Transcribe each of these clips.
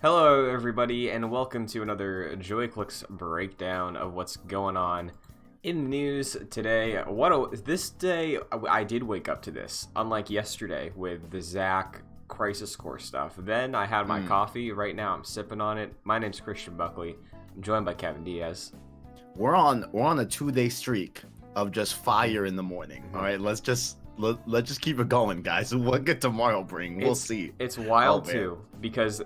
Hello, everybody, and welcome to another JoyClicks breakdown of what's going on in the news today. This day, I did wake up to this, unlike yesterday with the Zach Crisis Core stuff. Then I had my coffee. Right now, I'm sipping on it. My name's Christian Buckley. I'm joined by Kevin Diaz. We're on a 2-day streak of just fire in the morning. All right, let's just keep it going, guys. What could tomorrow bring? We'll see. It's wild too, because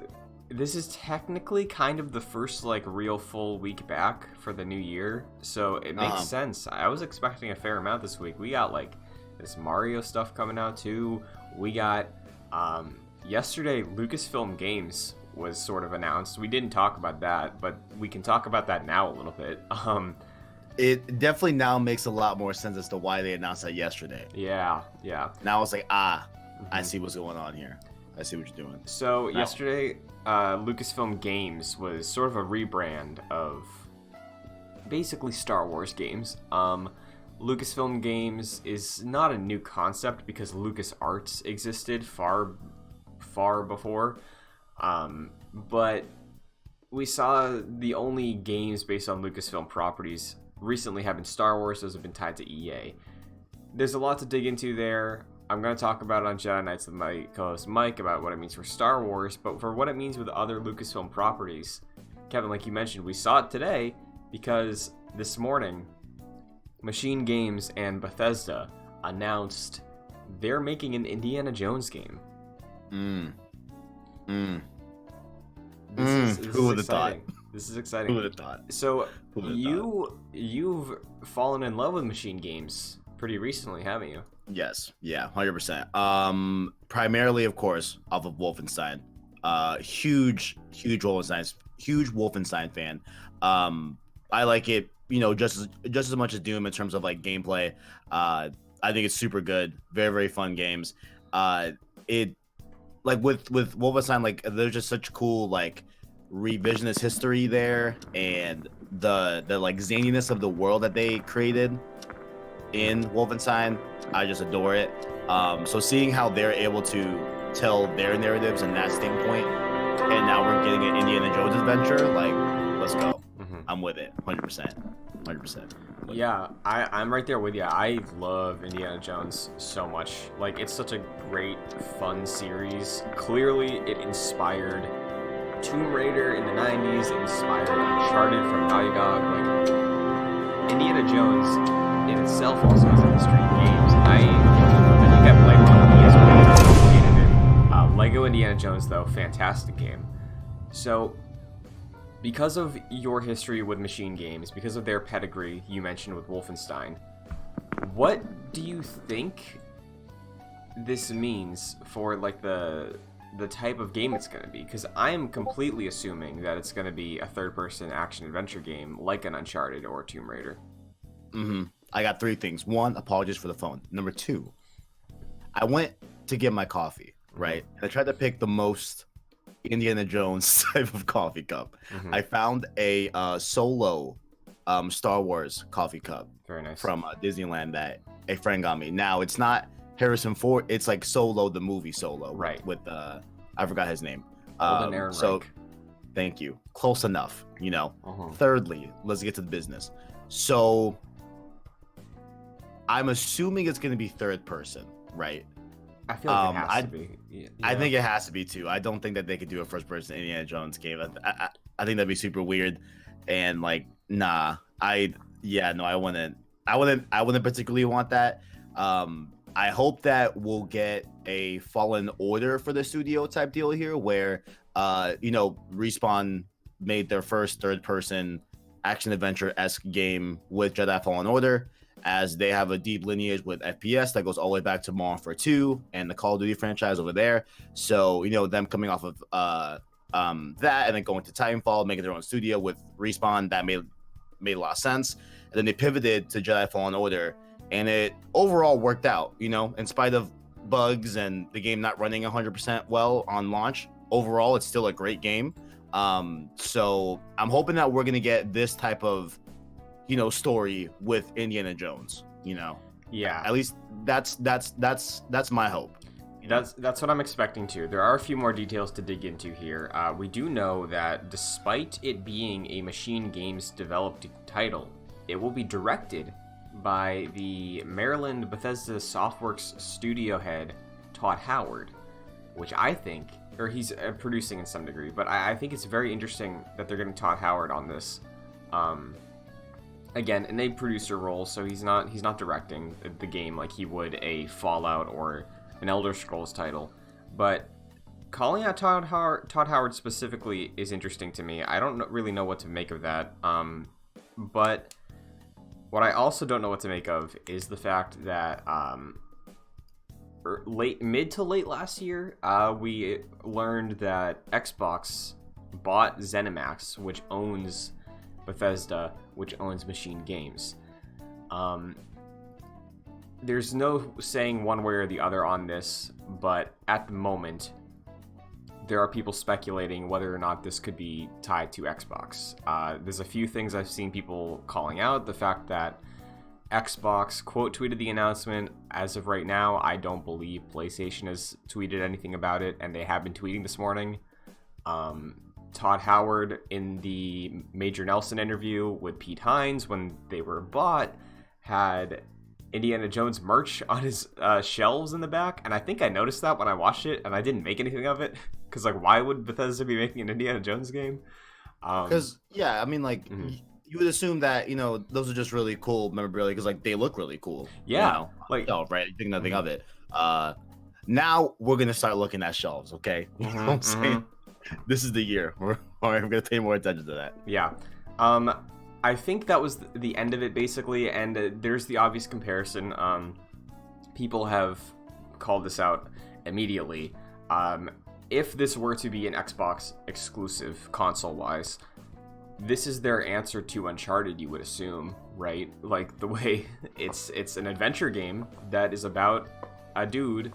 this is technically kind of the first real full week back for the new year, so it makes sense. I was expecting a fair amount this week. We got this Mario stuff coming out too. We got yesterday Lucasfilm Games was sort of announced. We didn't talk about that, but we can talk about that now a little bit. It definitely now makes a lot more sense as to why they announced that yesterday. Yeah. Now it's I see what's going on here. I see what you're doing. So yesterday, Lucasfilm Games was sort of a rebrand of basically Star Wars games. Lucasfilm Games is not a new concept because LucasArts existed far before. But we saw the only games based on Lucasfilm properties recently have been Star Wars. Those have been tied to EA. There's a lot to dig into there. I'm going to talk about it on Jedi Knights with my co-host Mike about what it means for Star Wars, but for what it means with other Lucasfilm properties, Kevin, like you mentioned, we saw it today because this morning, Machine Games and Bethesda announced they're making an Indiana Jones game. Who would have thought? This is exciting. Who would have thought? So you've fallen in love with Machine Games pretty recently, haven't you? Yes, yeah, 100%. Primarily, of course, off of Wolfenstein. Huge Wolfenstein fan. I like it, just as much as Doom in terms of gameplay. I think it's super good. Very, very fun games. It with Wolfenstein, there's just such cool revisionist history there, and the zaniness of the world that they created in Wolfenstein. I just adore it. So seeing how they're able to tell their narratives in that standpoint, and now we're getting an Indiana Jones adventure, let's go. I'm with it, 100%. Yeah, I'm right there with you. I love Indiana Jones so much. It's such a great, fun series. Clearly, it inspired Tomb Raider in the 90s. It inspired Uncharted from Naughty Dog. Indiana Jones in itself also has a history in games. I think I played one on the PS1. Lego Indiana Jones, though, fantastic game. So, because of your history with Machine Games, because of their pedigree you mentioned with Wolfenstein, what do you think this means for the type of game it's going to be? Because I am completely assuming that it's going to be a third-person action-adventure game like an Uncharted or Tomb Raider. I got 3 things. 1, apologies for the phone. Number 2, I went to get my coffee, right? And I tried to pick the most Indiana Jones type of coffee cup. I found a Solo Star Wars coffee cup. Very nice. From Disneyland that a friend got me. Now, it's not Harrison Ford. It's Solo, the movie Solo. Right. With, I forgot his name. So, thank you. Close enough, Thirdly, let's get to the business. So, I'm assuming it's going to be third person, right? I feel like it has to be. Yeah. I think it has to be too. I don't think that they could do a first person Indiana Jones game. I think that'd be super weird. And nah. I wouldn't particularly want that. I hope that we'll get a Fallen Order for the studio type deal here, where Respawn made their first third person action adventure-esque game with Jedi Fallen Order, as they have a deep lineage with FPS that goes all the way back to Modern Warfare 2 and the Call of Duty franchise over there. So, them coming off of that and then going to Titanfall, making their own studio with Respawn, that made a lot of sense. And then they pivoted to Jedi Fallen Order, and it overall worked out, in spite of bugs and the game not running 100% well on launch. Overall, it's still a great game. So I'm hoping that we're going to get this type of story with Indiana Jones, Yeah. At least that's my hope. That's what I'm expecting too. There are a few more details to dig into here. We do know that despite it being a Machine Games developed title, it will be directed by the Maryland Bethesda Softworks studio head Todd Howard, which I think, or he's producing in some degree, but I think it's very interesting that they're getting Todd Howard on this. Again, in a producer role, so he's not directing the game like he would a Fallout or an Elder Scrolls title. But calling out Todd Howard specifically is interesting to me. I don't really know what to make of that. But what I also don't know what to make of is the fact that mid to late last year, we learned that Xbox bought ZeniMax, which owns Bethesda, which owns Machine Games. There's no saying one way or the other on this, but at the moment, there are people speculating whether or not this could be tied to Xbox. There's a few things I've seen people calling out. The fact that Xbox quote tweeted the announcement. As of right now, I don't believe PlayStation has tweeted anything about it, and they have been tweeting this morning. Todd Howard, in the Major Nelson interview with Pete Hines when they were bought, had Indiana Jones merch on his shelves in the back, and I think I noticed that when I watched it, and I didn't make anything of it, because, like, why would Bethesda be making an Indiana Jones game? Because, I mean, like, you would assume that, those are just really cool memorabilia, because, like, they look really cool. Yeah. Like, right? You think nothing of it. Now we're going to start looking at shelves, okay? You know what I'm saying? This is the year where I'm going to pay more attention to that. Yeah. I think that was the end of it, basically, and there's the obvious comparison. People have called this out immediately. If this were to be an Xbox exclusive, console-wise, this is their answer to Uncharted, you would assume, right? Like, the way it's an adventure game that is about a dude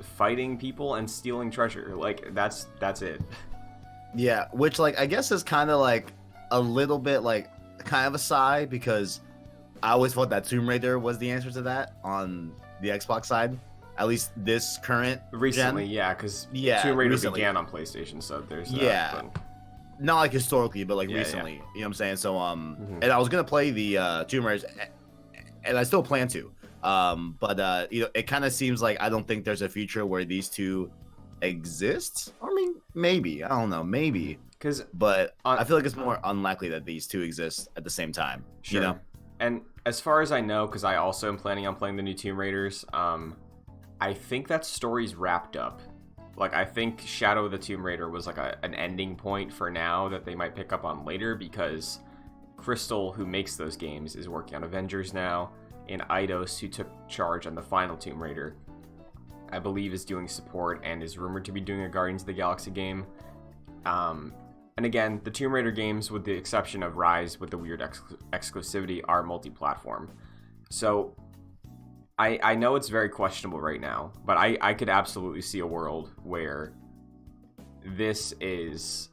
fighting people and stealing treasure. Like, that's it. Yeah, which, like, I guess is kind of like a little bit like kind of a sigh, because I always thought that Tomb Raider was the answer to that on the Xbox side, at least this current recently gen. Yeah, because Tomb Raider began on PlayStation, so there's that, but... not like historically, but like recently. You know what I'm saying? So and I was gonna play the Tomb Raiders, and I still plan to, but it kind of seems like I don't think there's a future where these two exist. I mean, maybe, I don't know, maybe. But I feel like it's more unlikely that these two exist at the same time. Sure. And as far as I know, because I also am planning on playing the new Tomb Raiders, I think that story's wrapped up. Like, I think Shadow of the Tomb Raider was like an ending point for now that they might pick up on later, because Crystal, who makes those games, is working on Avengers now, and Eidos, who took charge on the final Tomb Raider, I believe is doing support and is rumored to be doing a Guardians of the Galaxy game. And again, the Tomb Raider games, with the exception of Rise with the weird exclusivity, are multi-platform. So I know it's very questionable right now, but I could absolutely see a world where this is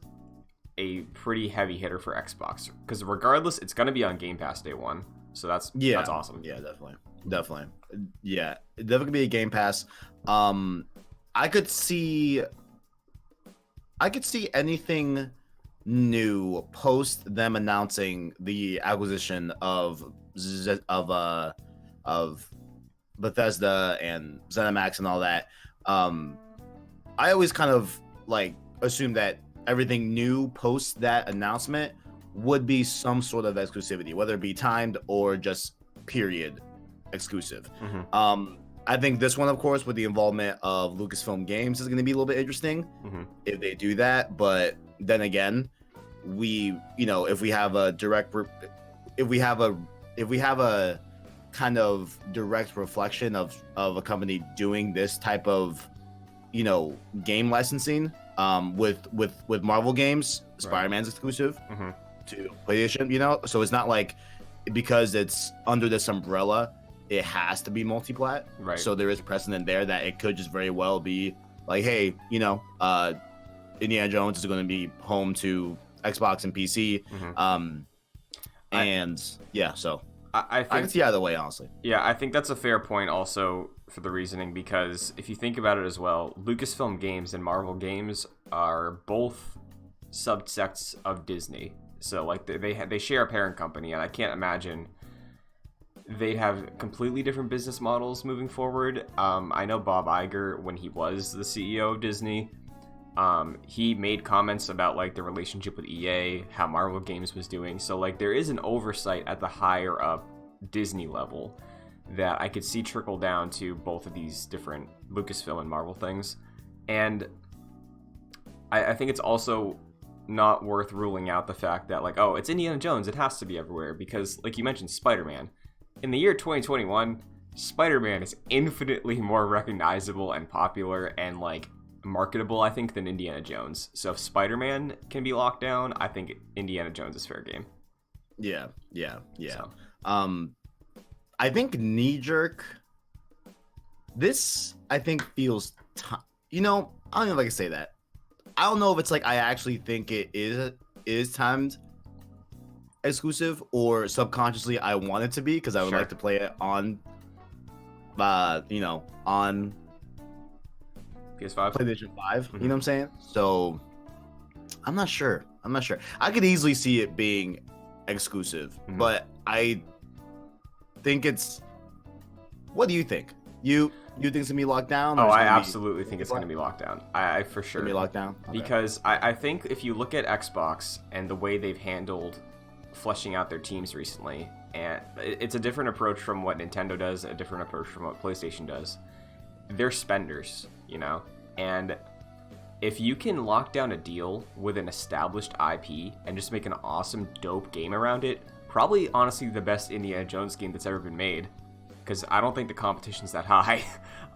a pretty heavy hitter for Xbox. Because regardless, it's going to be on Game Pass day one. So that's awesome. Yeah, definitely. Yeah, definitely be a Game Pass. I could see anything new post them announcing the acquisition of Bethesda and ZeniMax and all that. I always kind of like assume that everything new post that announcement would be some sort of exclusivity, whether it be timed or just period exclusive. I think this one, of course, with the involvement of Lucasfilm Games, is going to be a little bit interesting if they do that. But then again, if we have a kind of direct reflection of a company doing this type of, game licensing, with Marvel games, right. Spider-Man's exclusive to PlayStation, so it's not like because it's under this umbrella, it has to be multi-plat. Right. So there is precedent there that it could just very well be like, hey, Indiana Jones is going to be home to Xbox and PC. So I think, can see either way, honestly. Yeah, I think that's a fair point also, for the reasoning, because if you think about it as well, Lucasfilm Games and Marvel Games are both subsects of Disney. So like they share a parent company, and I can't imagine they'd have completely different business models moving forward. I know Bob Iger, when he was the CEO of Disney, he made comments about like the relationship with EA, how Marvel Games was doing. So like there is an oversight at the higher up Disney level that I could see trickle down to both of these different Lucasfilm and Marvel things. And I think it's also not worth ruling out the fact that like, oh, it's Indiana Jones, it has to be everywhere, because like you mentioned, Spider-Man. In the year 2021, Spider-Man is infinitely more recognizable and popular and like marketable, I think, than Indiana Jones. So if Spider-Man can be locked down, I think Indiana Jones is fair game. Yeah. So. I think knee jerk. This I think feels, I don't know if I can say that. I don't know if it's like I actually think it is timed exclusive, or subconsciously I want it to be, because I would like to play it on, on PS5, PlayStation 5. You know what I'm saying? So I'm not sure. I could easily see it being exclusive, but I think it's. What do you think? You think it's gonna be locked down? I absolutely think it's gonna be locked down. I for sure. Gonna be locked down? Okay. Because I think if you look at Xbox and the way they've handled fleshing out their teams recently, and it's a different approach from what Nintendo does, a different approach from what PlayStation does. They're spenders, and if you can lock down a deal with an established IP and just make an awesome, dope game around it, probably honestly the best Indiana Jones game that's ever been made, because I don't think the competition's that high.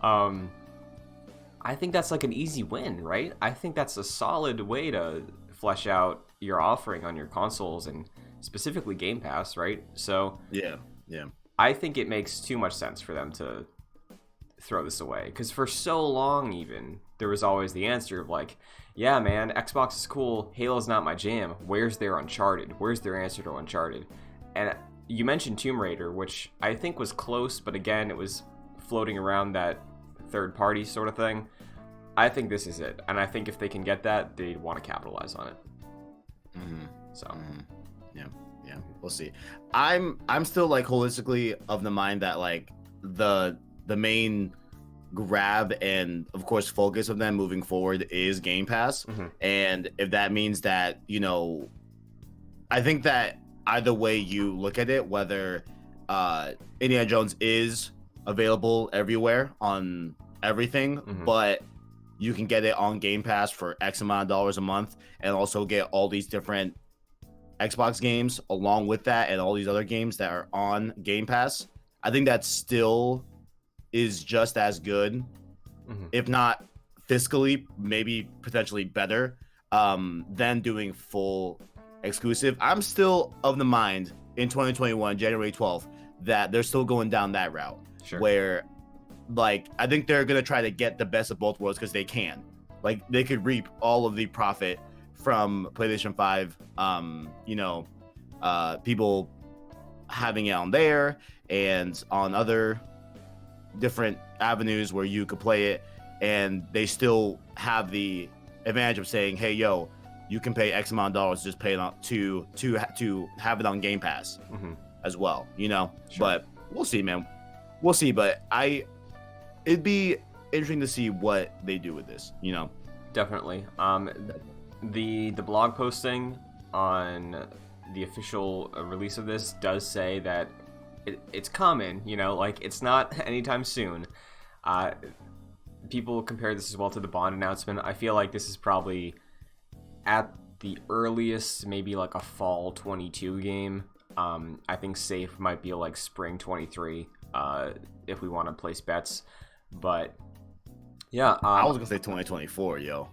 I think that's like an easy win, right? I think that's a solid way to flesh out your offering on your consoles, and specifically Game Pass, right? So yeah. I think it makes too much sense for them to throw this away, because for so long even there was always the answer of like, yeah man, Xbox is cool, Halo's not my jam, where's their Uncharted, where's their answer to Uncharted? And you mentioned Tomb Raider, which I think was close, but again it was floating around that third party sort of thing. I think this is it, and I think if they can get that, they want to capitalize on it. Yeah, we'll see. I'm still like holistically of the mind that like the main grab and of course focus of them moving forward is Game Pass. And if that means that, I think that either way you look at it, whether Indiana Jones is available everywhere on everything, but you can get it on Game Pass for X amount of dollars a month, and also get all these different Xbox games along with that, and all these other games that are on Game Pass. I think that still is just as good, if not fiscally, maybe potentially better, than doing full exclusive. I'm still of the mind in 2021, January 12th, that they're still going down that route. Where, like, I think they're going to try to get the best of both worlds, because they can. Like, they could reap all of the profit from PlayStation 5, people having it on there and on other different avenues where you could play it, and they still have the advantage of saying, hey, yo, you can pay X amount of dollars, just pay it on to have it on Game Pass as well, But we'll see, man. We'll see, but it'd be interesting to see what they do with this, Definitely. The blog posting on the official release of this does say that it's coming, like it's not anytime soon. People compare this as well to the Bond announcement. I feel like this is probably at the earliest maybe like a fall 22 game. I think safe might be like spring 23 if we want to place bets. But yeah, I was gonna say 2024, yo.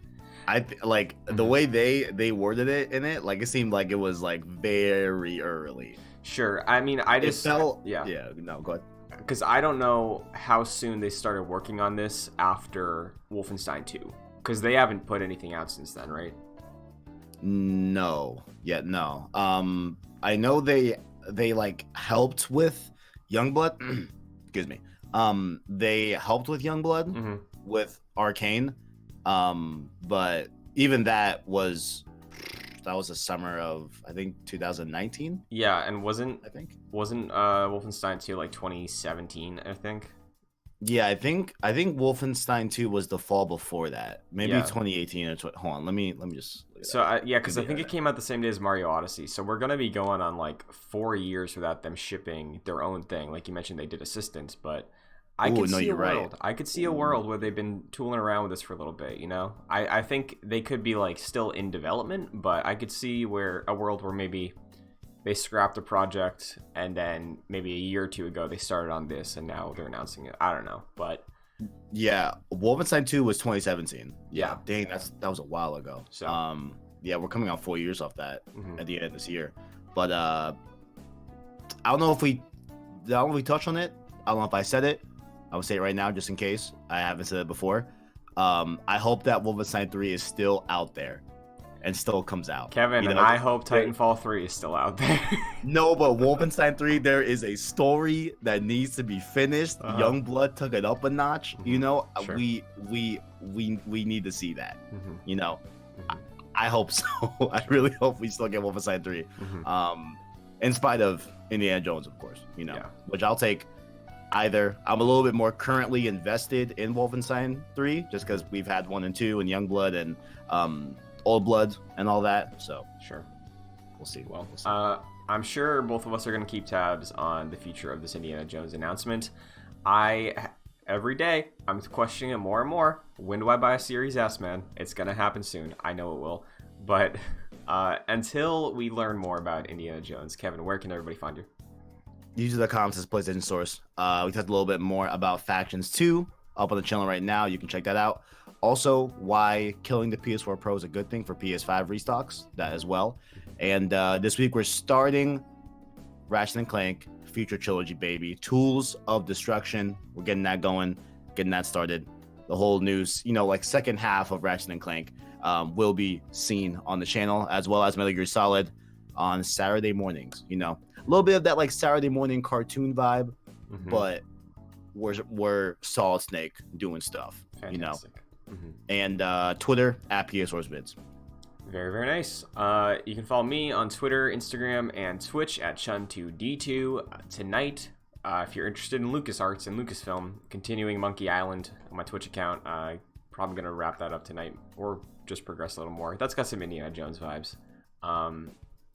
The way they worded it in it, like it seemed like it was like very early. Sure. I mean, I just go ahead. Because I don't know how soon they started working on this after Wolfenstein 2, because they haven't put anything out since then, right? No. I know they like helped with Youngblood. Excuse me. They helped with Youngblood, Mm-hmm. with Arcane, but even that was the summer of, I think, 2019. Yeah, and wasn't I think Wolfenstein 2 like 2017? I think. Yeah, I think Wolfenstein 2 was the fall before that. Maybe Yeah. 2018 or hold on. Let me just look it So up. because I think it came out the same day as Mario Odyssey. So we're gonna be going on like 4 years without them shipping their own thing. Like you mentioned, they did Assistance, but I Ooh, could no, see a you're right. world. I could see a world where they've been tooling around with this for a little bit. You know, I think they could be like still in development, but I could see where a world where maybe they scrapped the project and then maybe a year or two ago they started on this and now they're announcing it. I don't know, but Yeah, Wolfenstein 2 was 2017. Yeah. Dang, that was a while ago. So. Yeah, we're coming on 4 years off that Mhm. at the end of this year. But I don't know if we touched on it. I don't know if I said it. I will say it right now just in case I haven't said it before. I hope that Wolfenstein 3 is still out there and still comes out. Kevin, You and know, I hope Titanfall 3 is still out there. No, but Wolfenstein 3, there is a story that needs to be finished. Youngblood took it up a notch. You know, Sure. we need to see that. Mhm. You know, Mhm. I hope so. I really hope we still get Wolfenstein 3. Mhm. In spite of Indiana Jones, of course. You know, Yeah. which I'll take either. I'm a little bit more currently invested in Wolfenstein 3 just because we've had 1 and 2 and Youngblood and Old Blood and all that. So Sure. we'll see. Well, We'll see. I'm sure both of us are going to keep tabs on the future of this Indiana Jones announcement. Every day, I'm questioning it more and more. When do I buy a Series S, man? It's going to happen soon. I know it will. But until we learn more about Indiana Jones, Kevin, where can everybody find you? YouTube.com says PlayStation Source. We talked a little bit more about Factions 2 up on the channel right now. You can check that out. Also, why killing the PS4 Pro is a good thing for PS5 restocks, that as well. And this week we're starting Ratchet & Clank Future Trilogy, baby. Tools of Destruction. We're getting that going, getting that started. The whole news, you know, like second half of Ratchet & Clank will be seen on the channel, as well as Metal Gear Solid on Saturday mornings. You know, a little bit of that like Saturday morning cartoon vibe, but we're Solid Snake doing stuff. Fantastic. You know, and Twitter at PSSourceVids. Very, very nice. You can follow me on Twitter, Instagram, and Twitch at Chun2D2. Tonight, if you're interested in LucasArts and Lucasfilm, continuing Monkey Island on my Twitch account. Probably going to wrap that up tonight or just progress a little more. That's got some Indiana Jones vibes.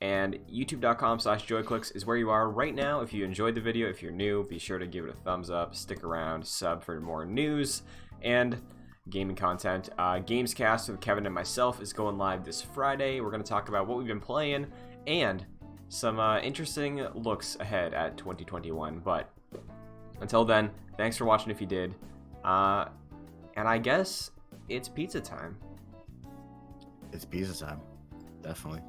And youtube.com/joyclicks is where you are right now. If you enjoyed the video, if you're new, be sure to give it a thumbs up, stick around, sub for more news and gaming content. Gamescast with Kevin and myself is going live this Friday. We're going to talk about what we've been playing and some interesting looks ahead at 2021. But until then, thanks for watching if you did. And I guess it's pizza time. It's pizza time. Definitely.